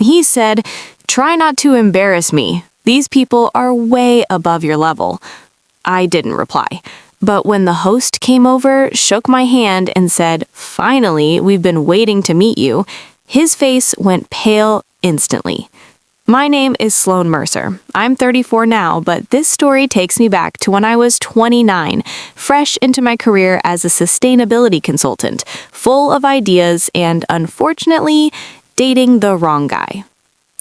He said, "Try not to embarrass me. These people are way above your level." I didn't reply. But when the host came over, shook my hand, and said, "Finally, we've been waiting to meet you," his face went pale instantly. My name is Sloan Mercer. I'm 34 now, but this story takes me back to when I was 29, fresh into my career as a sustainability consultant, full of ideas and, unfortunately, dating the wrong guy.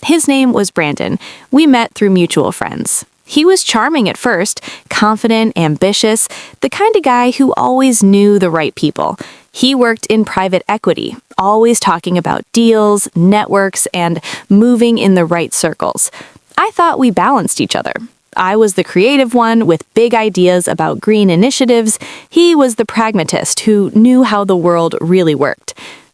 His name was Brandon. We met through mutual friends. He was charming at first, confident, ambitious, the kind of guy who always knew the right people. He worked in private equity, always talking about deals, networks, and moving in the right circles. I thought we balanced each other. I was the creative one with big ideas about green initiatives. He was the pragmatist who knew how the world really worked.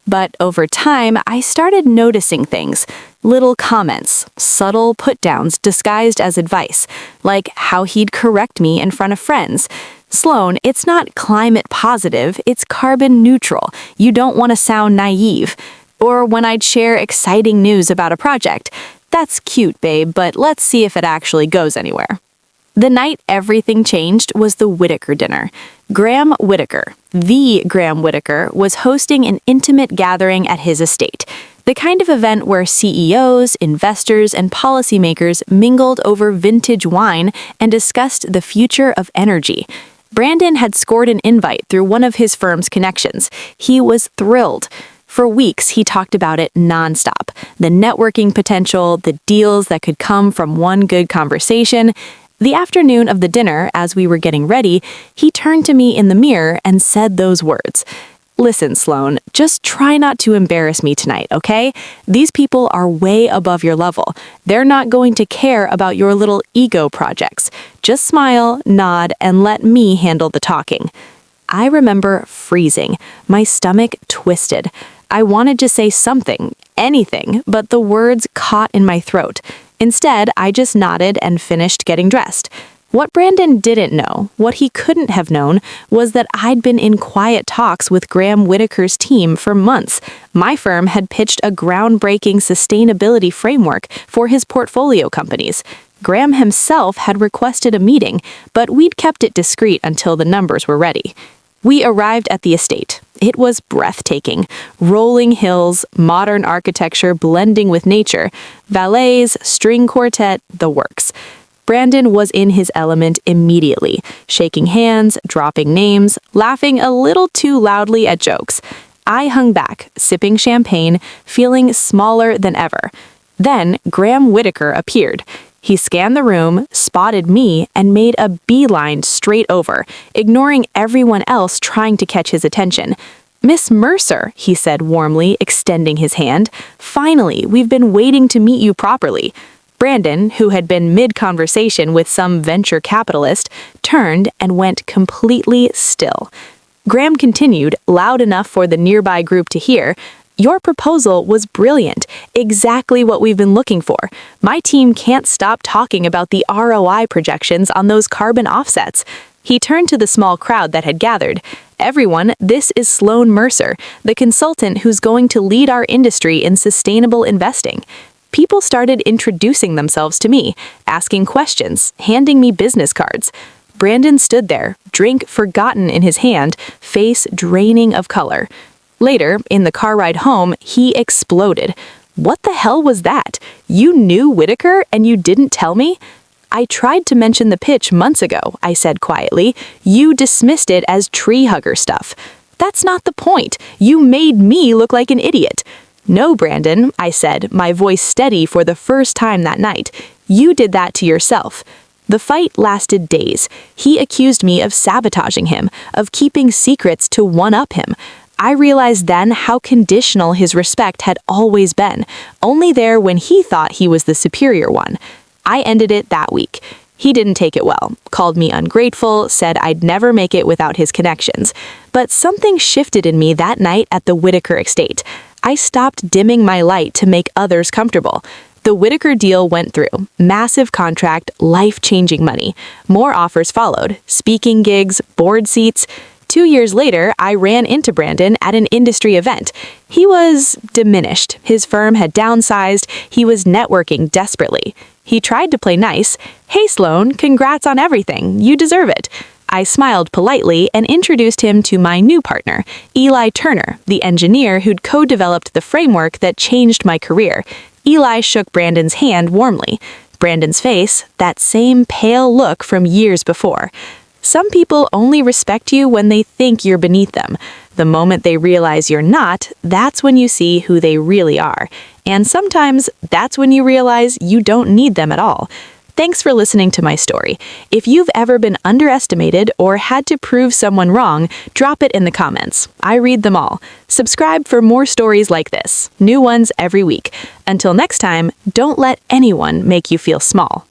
But over time, I started noticing things, little comments, subtle put-downs disguised as advice, like how he'd correct me in front of friends. "Sloan, it's not climate positive, it's carbon neutral. You don't want to sound naive." Or when I'd share exciting news about a project, "That's cute, babe, but let's see if it actually goes anywhere." The night everything changed was the Whitaker dinner. Graham Whitaker, the Graham Whitaker, was hosting an intimate gathering at his estate, the kind of event where CEOs, investors, and policymakers mingled over vintage wine and discussed the future of energy. Brandon had scored an invite through one of his firm's connections. He was thrilled. For weeks, he talked about it nonstop. The networking potential, the deals that could come from one good conversation. The afternoon of the dinner, as we were getting ready, he turned to me in the mirror and said those words. "Listen, Sloan, just try not to embarrass me tonight, okay? These people are way above your level. They're not going to care about your little ego projects. Just smile, nod, and let me handle the talking." I remember freezing, my stomach twisted. I wanted to say something, anything, but the words caught in my throat. Instead, I just nodded and finished getting dressed. What Brandon didn't know, what he couldn't have known, was that I'd been in quiet talks with Graham Whitaker's team for months. My firm had pitched a groundbreaking sustainability framework for his portfolio companies. Graham himself had requested a meeting, but we'd kept it discreet until the numbers were ready. We arrived at the estate. It was breathtaking. Rolling hills, modern architecture blending with nature, valets, string quartet, the works. Brandon was in his element immediately, shaking hands, dropping names, laughing a little too loudly at jokes. I hung back, sipping champagne, feeling smaller than ever. Then Graham Whitaker appeared. He scanned the room, spotted me, and made a beeline straight over, ignoring everyone else trying to catch his attention. "Miss Mercer," he said warmly, extending his hand. "Finally, we've been waiting to meet you properly." Brandon, who had been mid-conversation with some venture capitalist, turned and went completely still. Graham continued, loud enough for the nearby group to hear, "Your proposal was brilliant, exactly what we've been looking for. My team can't stop talking about the ROI projections on those carbon offsets." He turned to the small crowd that had gathered. "Everyone, this is Sloan Mercer, the consultant who's going to lead our industry in sustainable investing." People started introducing themselves to me, asking questions, handing me business cards. Brandon stood there, drink forgotten in his hand, face draining of color. Later, in the car ride home, he exploded. "What the hell was that? You knew Whitaker and you didn't tell me?" "I tried to mention the pitch months ago," I said quietly. "You dismissed it as tree hugger stuff." "That's not the point. You made me look like an idiot." "No, Brandon," I said, my voice steady for the first time that night. "You did that to yourself." The fight lasted days. He accused me of sabotaging him, of keeping secrets to one-up him. I realized then how conditional his respect had always been, only there when he thought he was the superior one. I ended it that week. He didn't take it well, called me ungrateful, said I'd never make it without his connections. But something shifted in me that night at the Whitaker estate. I stopped dimming my light to make others comfortable. The Whitaker deal went through. Massive contract, life-changing money. More offers followed, speaking gigs, board seats. 2 years later, I ran into Brandon at an industry event. He was diminished. His firm had downsized. He was networking desperately. He tried to play nice. "Hey, Sloan, congrats on everything. You deserve it." I smiled politely and introduced him to my new partner, Eli Turner, the engineer who'd co-developed the framework that changed my career. Eli shook Brandon's hand warmly. Brandon's face, that same pale look from years before. Some people only respect you when they think you're beneath them. The moment they realize you're not, that's when you see who they really are. And sometimes that's when you realize you don't need them at all. Thanks for listening to my story. If you've ever been underestimated or had to prove someone wrong, drop it in the comments. I read them all. Subscribe for more stories like this. New ones every week. Until next time, don't let anyone make you feel small.